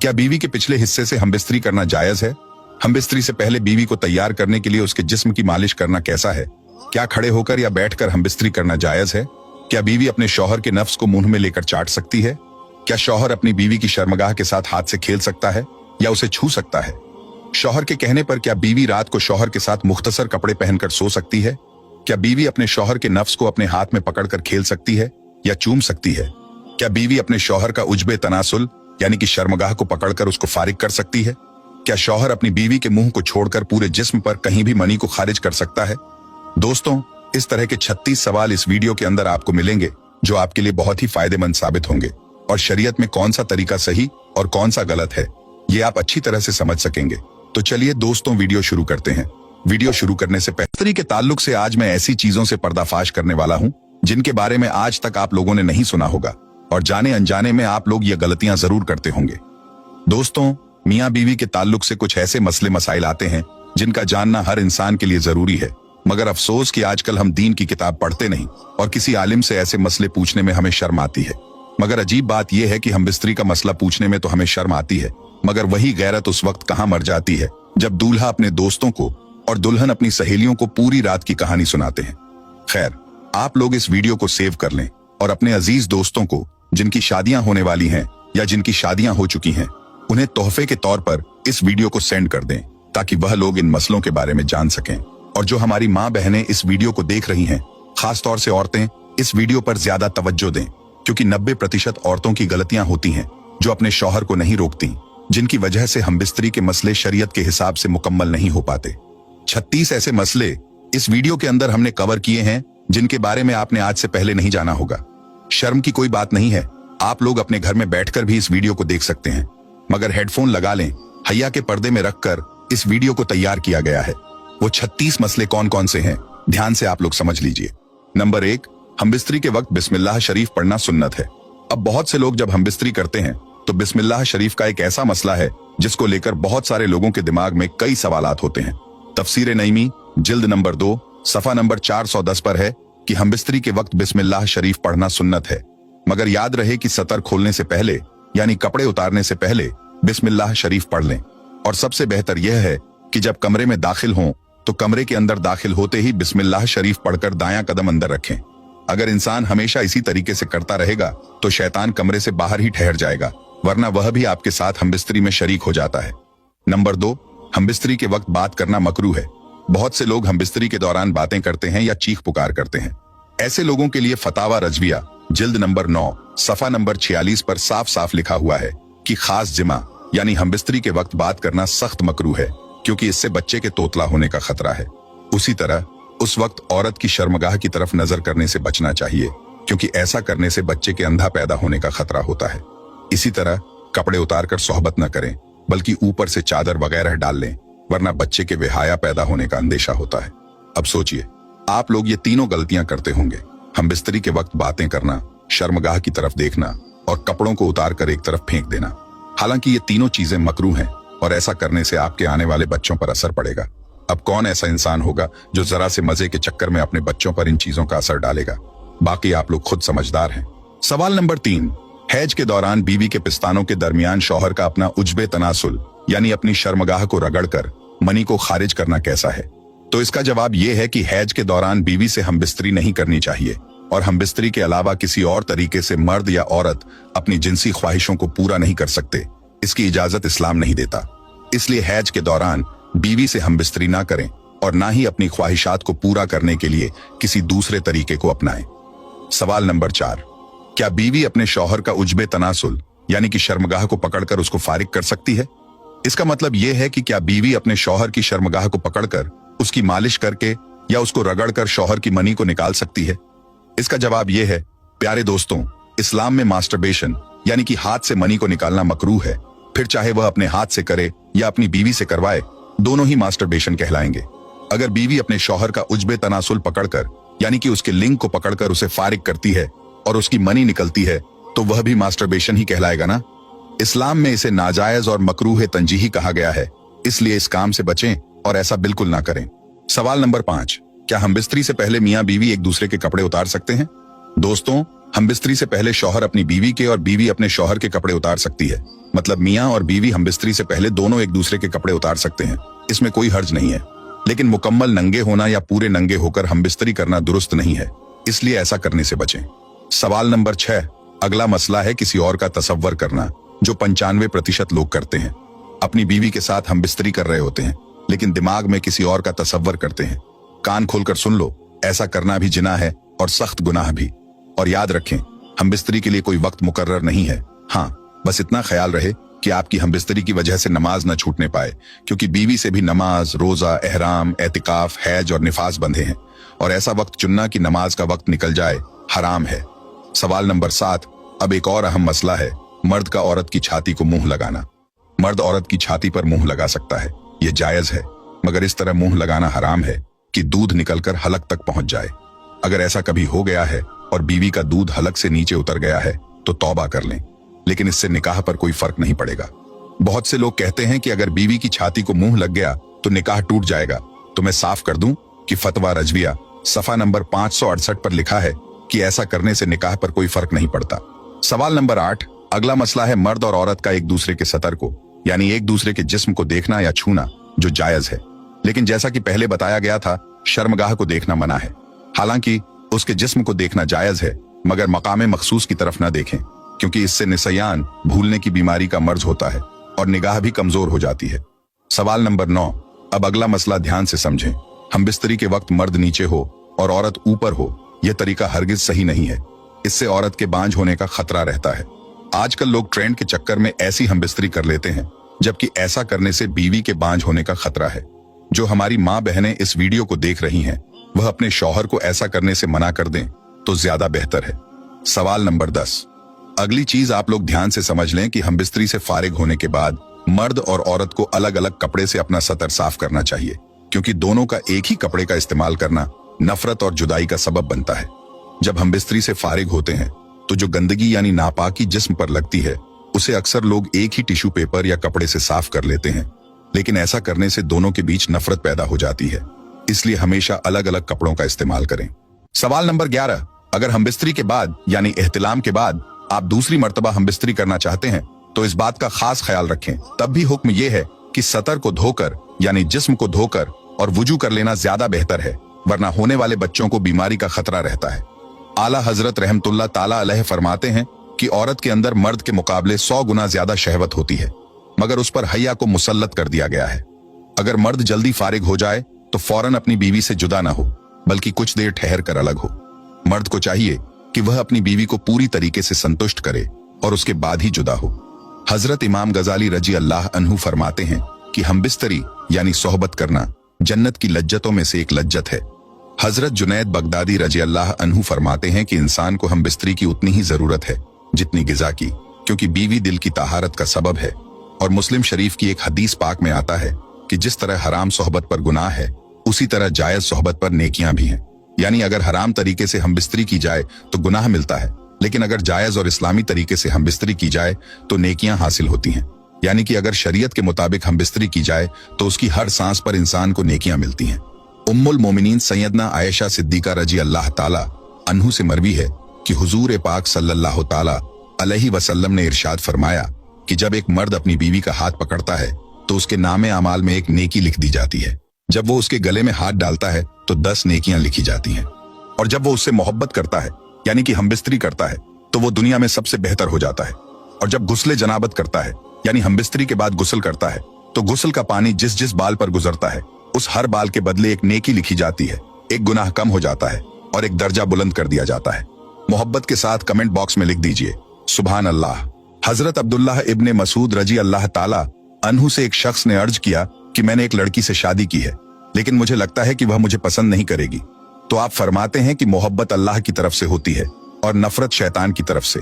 क्या बीवी के पिछले हिस्से से हमबिस्तरी करना जायज है? हमबिस्तरी से पहले बीवी को तैयार करने के लिए उसके जिस्म की मालिश करना कैसा है? क्या खड़े होकर या बैठकर हमबिस्तरी करना जायज है? क्या बीवी अपने शौहर के नफ्स को मुंह में लेकर चाट सकती है? क्या शौहर अपनी बीवी की शर्मगाह के साथ हाथ से खेल सकता है या उसे छू सकता है? शौहर के कहने पर क्या बीवी रात को शौहर के साथ मुख्तसर कपड़े पहनकर सो सकती है? क्या बीवी अपने शौहर के नफ्स को अपने हाथ में पकड़कर खेल सकती है या चूम सकती है? क्या बीवी अपने शौहर का उज्बे तनासुल यानी कि शर्मगाह को पकड़कर उसको फारिग कर सकती है? क्या शौहर अपनी बीवी के मुंह को छोड़कर पूरे जिस्म पर कहीं भी मनी को खारिज कर सकता है? दोस्तों, इस तरह के 36 सवाल इस वीडियो के अंदर आपको मिलेंगे जो आपके लिए बहुत ही फायदेमंद साबित होंगे और शरीयत में कौन सा तरीका सही और कौन सा गलत है ये आप अच्छी तरह से समझ सकेंगे। तो चलिए दोस्तों, वीडियो शुरू करते हैं। वीडियो शुरू करने से पहले के ताल्लुक से आज मैं ऐसी चीजों से पर्दाफाश करने वाला हूं जिनके बारे में आज तक आप लोगों ने नहीं सुना होगा और जाने अनजाने में आप लोग ये गलतियां जरूर करते होंगे। दोस्तों, मियां बीवी के ताल्लुक से कुछ ऐसे मसले मसाइल आते हैं जिनका जानना हर इंसान के लिए जरूरी है, मगर अफसोस कि आजकल हम दीन की किताब पढ़ते नहीं और किसी आलिम से ऐसे मसले पूछने में हमें शर्म आती है। मगर अजीब बात यह है कि हमबिस्तरी का मसला पूछने में तो हमें शर्म आती है, मगर वही गैरत उस वक्त कहां मर जाती है जब दूल्हा अपने दोस्तों को और दुल्हन अपनी सहेलियों को पूरी रात की कहानी सुनाते हैं। खैर, आप लोग इस वीडियो को सेव कर लें और अपने अजीज दोस्तों को जिनकी शादियां होने वाली हैं या जिनकी शादियां हो चुकी हैं उन्हें तोहफे के तौर पर इस वीडियो को सेंड कर दें ताकि वह लोग इन मसलों के बारे में जान सकें। और जो हमारी माँ बहनें इस वीडियो को देख रही हैं, खास तौर से औरतें, इस वीडियो पर ज्यादा तवज्जो दें क्योंकि 90% औरतों की गलतियां होती हैं जो अपने शौहर को नहीं रोकती, जिनकी वजह से हमबिस्तरी के मसले शरीयत के हिसाब से मुकम्मल नहीं हो पाते। 36 ऐसे मसले इस वीडियो के अंदर हमने कवर किए हैं जिनके बारे में आपने आज से पहले नहीं जाना होगा। शर्म की कोई बात नहीं है, आप लोग अपने घर में बैठकर भी इस वीडियो को देख सकते हैं, मगर हेडफोन लगा लें। हैया के पर्दे में रखकर इस वीडियो को तैयार किया गया है। वो 36 मसले कौन कौन से हैं, ध्यान से आप लोग समझ लीजिए। नंबर 1, हमबिस्तरी के वक्त बिस्मिल्लाह शरीफ पढ़ना सुन्नत है। अब बहुत से लोग जब हमबिस्तरी करते हैं तो बिस्मिल्लाह शरीफ का एक ऐसा मसला है जिसको लेकर बहुत सारे लोगों के दिमाग में कई सवालात होते हैं। तफसीर नईमी जिल्द नंबर 2 सफा नंबर 410 पर है कि हमबिस्तरी के वक्त बिस्मिल्लाह शरीफ पढ़ना सुन्नत है, मगर याद रहे कि सतर खोलने से पहले यानी कपड़े उतारने से पहले बिस्मिल्लाह शरीफ पढ़ लें। और सबसे बेहतर यह है कि जब कमरे में दाखिल हों तो कमरे के अंदर दाखिल होते ही बिस्मिल्लाह शरीफ पढ़कर दायां कदम अंदर रखें। अगर इंसान हमेशा इसी तरीके से करता रहेगा तो शैतान कमरे से बाहर ही ठहर जाएगा, वरना वह भी आपके साथ हमबिस्तरी में शरीक हो जाता है। नंबर 2, हमबिस्तरी के वक्त बात करना मकरूह है। बहुत से लोग हमबिस्तरी के दौरान बातें करते हैं या चीख पुकार करते हैं। ऐसे लोगों के लिए फतावा रजविया जिल्द नंबर 9 सफा नंबर 46 पर साफ साफ लिखा हुआ है कि खास जिमा यानी हमबिस्तरी के वक्त बात करना सख्त मकरूह है क्योंकि इससे बच्चे के तोतला होने का खतरा है। उसी तरह उस वक्त औरत की शर्मगाह की तरफ नजर करने से बचना चाहिए क्योंकि ऐसा करने से बच्चे के अंधा पैदा होने का खतरा होता है। इसी तरह कपड़े उतारकर सोहबत न करें बल्कि ऊपर से चादर वगैरह डाल लें, वरना बच्चे के बेहया पैदा होने का अंदेशा होता है। अब सोचिए, आप लोग ये तीनों गलतियां करते होंगे, हमबिस्तरी के वक्त बातें करना, शर्मगाह की तरफ देखना और कपड़ों को उतार कर एक तरफ फेंक देना। हालांकि ये तीनों चीजें मकरूह हैं और ऐसा करने से आपके आने वाले बच्चों पर असर पड़ेगा। अब कौन ऐसा इंसान होगा जो जरा से मजे के चक्कर में अपने बच्चों पर इन चीजों का असर डालेगा? बाकी आप लोग खुद समझदार हैं। सवाल नंबर 3, हैज के दौरान बीवी के पिस्तानों के दरमियान शौहर का अपना उज्बे तनासुल यानी अपनी शर्मगाह को रगड़कर मनी को खारिज करना कैसा है? तो इसका जवाब यह है कि हैज के दौरान बीवी से हमबिस्तरी नहीं करनी चाहिए और हमबिस्तरी के अलावा किसी और तरीके से मर्द या औरत अपनी जिनसी ख्वाहिशों को पूरा नहीं कर सकते। इसकी इजाजत इस्लाम नहीं देता। इसलिए हैज के दौरान बीवी से हमबिस्तरी ना करें और ना ही अपनी ख्वाहिशात को पूरा करने के लिए किसी दूसरे तरीके को अपनाएं। सवाल नंबर 4, क्या बीवी अपने शौहर का उज्बे तनासुल यानी कि शर्मगाह को पकड़कर उसको फारिग कर सकती है? इसका मतलब यह है कि क्या बीवी अपने शौहर की शर्मगाह को पकड़कर उसकी मालिश करके या उसको रगड़कर शौहर की मनी को निकाल सकती है? इसका जवाब यह है, प्यारे दोस्तों, इस्लाम में मास्टरबेशन यानी कि हाथ से मनी को निकालना मकरूह है। फिर चाहे वह अपने हाथ से करे या अपनी बीवी से करवाए, दोनों ही मास्टरबेशन कहलाएंगे। अगर बीवी अपने शौहर का उज्बे तनासुल पकड़कर यानी कि उसके लिंग को पकड़कर उसे फारिग करती है और उसकी मनी निकलती है तो वह भी मास्टरबेशन ही कहलाएगा ना। इस्लाम में इसे नाजायज और मकरूह तंजीही कहा गया है, इसलिए इस काम से बचें और ऐसा बिल्कुल ना करें। सवाल नंबर 5, क्या हमबिस्तरी से पहले मियां बीवी एक दूसरे के कपड़े उतार सकते हैं? दोस्तों, हमबिस्तरी से पहले शौहर अपनी बीवी के और बीवी अपने शौहर के कपड़े उतार सकती है। मतलब मियाँ और बीवी हमबिस्तरी से पहले दोनों एक दूसरे के कपड़े उतार सकते हैं, इसमें कोई हर्ज नहीं है। लेकिन मुकम्मल नंगे होना या पूरे नंगे होकर हमबिस्तरी करना दुरुस्त नहीं है, इसलिए ऐसा करने से बचें। सवाल नंबर 6। अगला मसला है किसी और का तसव्वुर करना, जो 95% लोग करते हैं। अपनी बीवी के साथ हमबिस्तरी कर रहे होते हैं, लेकिन दिमाग में किसी और का तसव्वुर करते हैं। कान खोलकर सुन लो, ऐसा करना भी जिना है और सख्त गुनाह भी। और याद रखें, हमबिस्तरी के लिए कोई वक्त मुकर्रर नहीं है। हाँ, बस इतना ख्याल रहे कि आपकी हमबिस्तरी की वजह से नमाज न छूटने पाए, क्योंकि बीवी से भी नमाज, रोजा, एहराम, एतिकाफ, हैज और निफास बंधे हैं, और ऐसा वक्त चुनना कि नमाज का वक्त निकल जाए हराम है। सवाल नंबर 7। अब एक और अहम मसला है, मर्द का औरत की छाती को मुंह लगाना। मर्द औरत की छाती पर मुंह लगा सकता है, ये जायज है, मगर इस तरह मुंह लगाना हराम है कि दूध निकलकर हलक तक पहुंच जाए। अगर ऐसा कभी हो गया है और बीवी का दूध हलक से नीचे उतर गया है तो तौबा कर लें, लेकिन इससे निकाह पर कोई फर्क नहीं पड़ेगा। बहुत से लोग कहते हैं कि अगर बीवी की छाती को मुंह लग गया तो निकाह टूट जाएगा। तो मैं साफ कर दूं कि फतवा रजविया सफा नंबर 568 पर लिखा है कि ऐसा करने से निकाह पर कोई फर्क नहीं पड़ता। सवाल नंबर 8। अगला मसला है मर्द और औरत का एक दूसरे के सतर को, यानी एक दूसरे के जिस्म को देखना या छूना, जो जायज है। लेकिन जैसा कि पहले बताया गया था, शर्मगाह को देखना मना है। हालांकि उसके जिस्म को देखना जायज है, मगर मकाम मखसूस की तरफ न देखें, क्योंकि इससे निसयान, भूलने की बीमारी का मर्ज होता है और निगाह भी कमजोर हो जाती है। सवाल नंबर 9। अब अगला मसला ध्यान से समझें। हमबिस्तरी के वक्त मर्द नीचे हो और औरत ऊपर हो, यह तरीका हरगिज सही नहीं है। इससे औरत के बांझ होने का खतरा रहता है। आजकल लोग ट्रेंड के चक्कर में ऐसी हमबिस्तरी कर लेते हैं, जबकि ऐसा करने से बीवी के बांझ होने का खतरा है। जो हमारी माँ बहनें इस वीडियो को देख रही हैं, वह अपने शौहर को ऐसा करने से मना कर दें तो ज्यादा बेहतर है। सवाल नंबर 10। अगली चीज आप लोग ध्यान से समझ लें कि हमबिस्तरी से फारिग होने के बाद मर्द और औरत को अलग अलग कपड़े से अपना सतर साफ करना चाहिए, क्योंकि दोनों का एक ही कपड़े का इस्तेमाल करना नफरत और जुदाई का सबब बनता है। जब हमबिस्तरी से फारिग होते हैं तो जो गंदगी यानी नापाकी जिस्म पर लगती है, उसे अक्सर लोग एक ही टिश्यू पेपर या कपड़े से साफ कर लेते हैं, लेकिन ऐसा करने से दोनों के बीच नफरत पैदा हो जाती है। इसलिए हमेशा अलग अलग कपड़ों का इस्तेमाल करें। सवाल नंबर 11। अगर हमबिस्तरी के बाद यानी एहतिलाम के बाद आप दूसरी मर्तबा हमबिस्तरी करना चाहते हैं तो इस बात का खास ख्याल रखें। तब भी हुक्म यह है कि सतर को धोकर यानी जिस्म को धोकर और वुजू कर लेना ज्यादा बेहतर है, वरना होने वाले बच्चों को बीमारी का खतरा रहता है। आला हजरत रहमतुल्लाह ताला अलैह फरमाते हैं कि औरत के अंदर मर्द के मुकाबले 100 गुना ज्यादा शहवत होती है, मगर उस पर हया को मुसल्लत कर दिया गया है। अगर मर्द जल्दी फारिग हो जाए तो फौरन अपनी बीवी से जुदा ना हो, बल्कि कुछ देर ठहर कर अलग हो। मर्द को चाहिए कि वह अपनी बीवी को पूरी तरीके से संतुष्ट करे और उसके बाद ही जुदा हो। हजरत इमाम गजाली रजी अल्लाह अन्हु फरमाते हैं कि हमबिस्तरी यानी सोहबत करना जन्नत की लज्जतों में से एक लज्जत है। हजरत जुनैद बगदादी रजी अल्लाह अन्हु फरमाते हैं कि इंसान को हमबिस्तरी की उतनी ही जरूरत है जितनी गिजा की, क्योंकि बीवी दिल की ताहारत का सबब है। और मुस्लिम शरीफ की एक हदीस पाक में आता है कि जिस तरह हराम सोहबत पर गुनाह है, उसी तरह जायज सोहबत पर नेकियां भी हैं। यानी अगर हराम तरीके से हमबिस्तरी की जाए तो गुनाह मिलता है, लेकिन अगर जायज और इस्लामी तरीके से हमबिस्तरी की जाए तो नेकियां हासिल होती हैं। यानी कि अगर शरीयत के मुताबिक हमबिस्तरी की जाए तो उसकी हर सांस पर इंसान को नेकियां मिलती हैं। उम्मुल मोमिनीन सैयदना आयशा सिद्दीका रजी अल्लाह ताला अन्हु से मरवी है कि हुजूर पाक सल्लल्लाहु ताला अलैहि वसल्लम ने इरशाद फरमाया कि जब एक मर्द अपनी बीवी का हाथ पकड़ता है तो उसके नामे अमाल में एक नेकी लिख दी जाती है। जब वो उसके गले में हाथ डालता है तो 10 नेकियां लिखी जाती हैं। और जब वो उससे मोहब्बत करता है यानी कि हमबिस्तरी करता है तो वो दुनिया में सबसे बेहतर हो जाता है। और जब गुस्ले जनाबत करता है यानी हमबिस्तरी के बाद गुस्ल करता है तो गुस्ल का पानी जिस जिस बाल पर गुजरता है उस हर बाल के बदले एक नेकी लिखी जाती है, एक गुनाह कम हो जाता है और एक दर्जा बुलंद कर दिया जाता है। मोहब्बत के साथ कमेंट बॉक्स में लिख दीजिए सुभान अल्लाह। हजरत अब्दुल्लाह इब्ने मसूद रजी अल्लाह ताला अन्हु से एक शख्स ने अर्ज किया कि मैंने एक लड़की से शादी की है, लेकिन मुझे लगता है कि वह मुझे पसंद नहीं करेगी। तो आप फरमाते हैं कि मोहब्बत अल्लाह की तरफ से होती है और नफरत शैतान की तरफ से।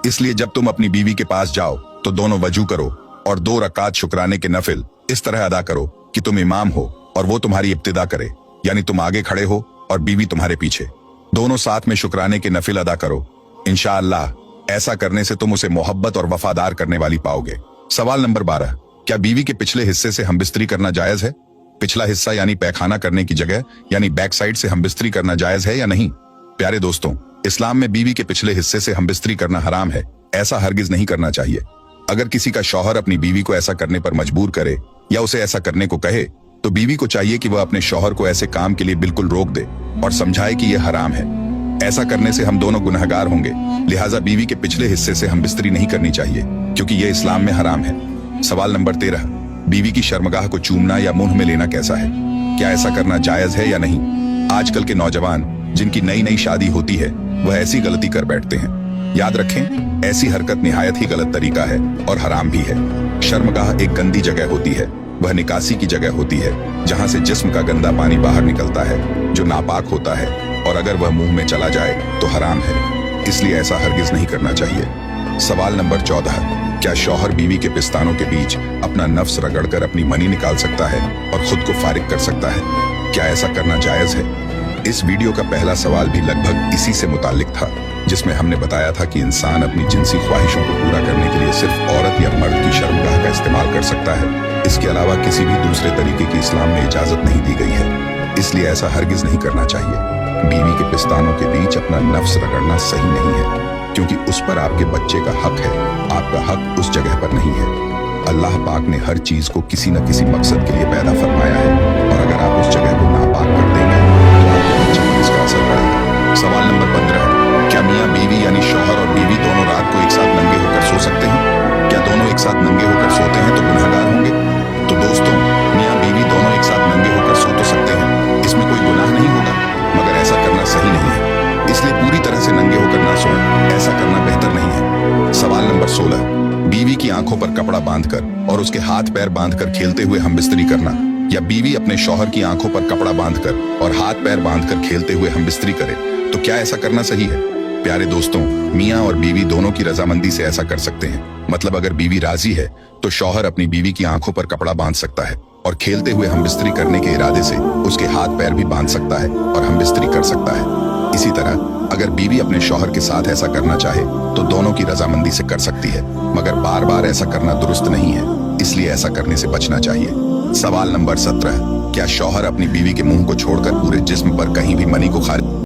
इसलिए जब तुम अपनी बीवी के पास जाओ तो दोनों वजू करो और 2 रकात शुक्राने के नफिल इस तरह अदा करो कि तुम इमाम हो और वो तुम्हारी इब्तिदा करे, यानी तुम आगे खड़े हो और बीवी तुम्हारे पीछे। दोनों साथ में शुक्राने के नफिल अदा करो। इंशाअल्लाह ऐसा करने से तुम उसे मोहब्बत और वफादार करने वाली पाओगे। सवाल नंबर 12। क्या बीवी के पिछले हिस्से से हमबिस्तरी करना जायज है? पिछला हिस्सा यानी पैखाना करने की जगह यानी बैक साइड से हमबिस्तरी करना जायज है या नहीं? प्यारे दोस्तों, इस्लाम में बीवी के पिछले हिस्से से हमबिस्तरी करना हराम है। ऐसा हरगिज नहीं करना चाहिए। अगर किसी का शौहर अपनी बीवी को ऐसा करने पर मजबूर करे या उसे ऐसा करने को कहे तो बीवी को चाहिए कि वह अपने शौहर को ऐसे काम के लिए बिल्कुल रोक दे और समझाए कि यह हराम है। ऐसा करने से हम दोनों गुनहगार होंगे। लिहाजा बीवी के पिछले हिस्से से हमबिस्तरी नहीं करनी चाहिए क्योंकि यह इस्लाम में हराम है। सवाल नंबर 13, बीवी की शर्मगाह को चूमना या मुंह में लेना कैसा है? क्या ऐसा करना जायज है या नहीं? आजकल के नौजवान जिनकी नई नई शादी होती है वह ऐसी गलती कर बैठते हैं। याद रखें, ऐसी हरकत निहायत ही गलत तरीका है और हराम भी है। शर्मगाह एक गंदी जगह होती है। वह निकासी की जगह होती है जहां से जिस्म का गंदा पानी बाहर निकलता है जो नापाक होता है, और अगर वह मुंह में चला जाए तो हराम है। इसलिए ऐसा हरगिज नहीं करना चाहिए। सवाल नंबर 14, क्या शौहर बीवी के पिस्तानों के बीच अपना नफ्स रगड़कर अपनी मनी निकाल सकता है और खुद को फारिग कर सकता है? क्या ऐसा करना जायज है? इस वीडियो का पहला सवाल भी लगभग इसी से मुताल्लिक था, जिसमें हमने बताया था कि इंसान अपनी जिनसी ख्वाहिशों को पूरा करने के लिए सिर्फ औरत या मर्द की शर्मगाह का इस्तेमाल कर सकता है। इसके अलावा किसी भी दूसरे तरीके की इस्लाम में इजाजत नहीं दी गई है। इसलिए ऐसा हरगिज नहीं करना चाहिए। बीवी के पिस्तानों के बीच अपना नफ्स रगड़ना सही नहीं है क्योंकि उस पर आपके बच्चे का हक है। आपका हक उस जगह पर नहीं है। अल्लाह पाक ने हर चीज को किसी न किसी मकसद के लिए पैदा फरमाया है, और अगर आप उस जगह को नापाक कर देंगे तो आपके बच्चे पर इसका असर पड़ेगा। सवाल नंबर 15, क्या मियाँ बीवी यानी शौहर और बीवी दोनों रात को एक साथ नंगे होकर सो सकते हैं? क्या दोनों एक साथ नंगे होकर सोते हैं तो गुनहगार होंगे? तो दोस्तों, मियाँ बीवी दोनों एक साथ नंगे होकर सो तो सकते हैं, इसमें कोई गुनाह नहीं होगा, मगर ऐसा करना सही नहीं है। इसलिए पूरी तरह से नंगे होकर ना सोएं। ऐसा करना बेहतर नहीं है। सवाल नंबर 16, बीवी की आंखों पर कपड़ा बांधकर और उसके हाथ पैर बांधकर खेलते हुए हमबिस्तरी करना, या बीवी अपने शौहर की आंखों पर कपड़ा बांधकर और हाथ पैर बांधकर खेलते हुए हमबिस्तरी करे, तो क्या ऐसा करना सही है? प्यारे दोस्तों, मियाँ और बीवी दोनों की रजामंदी से ऐसा कर सकते हैं। मतलब अगर बीवी राजी है तो शौहर अपनी बीवी की आंखों पर कपड़ा बांध सकता है और खेलते हुए हमबिस्तरी करने के इरादे से उसके हाथ पैर भी बांध सकता है और हमबिस्तरी कर सकता है। इसी तरह अगर बीवी अपने शौहर के साथ ऐसा करना चाहे तो दोनों की रजामंदी से कर सकती है, मगर बार बार ऐसा करना दुरुस्त नहीं है। इसलिए ऐसा करने से बचना चाहिए। सवाल नंबर 17, क्या शौहर अपनी बीवी के मुंह को छोड़कर पूरे जिस्म पर कहीं भी मनी को खारिज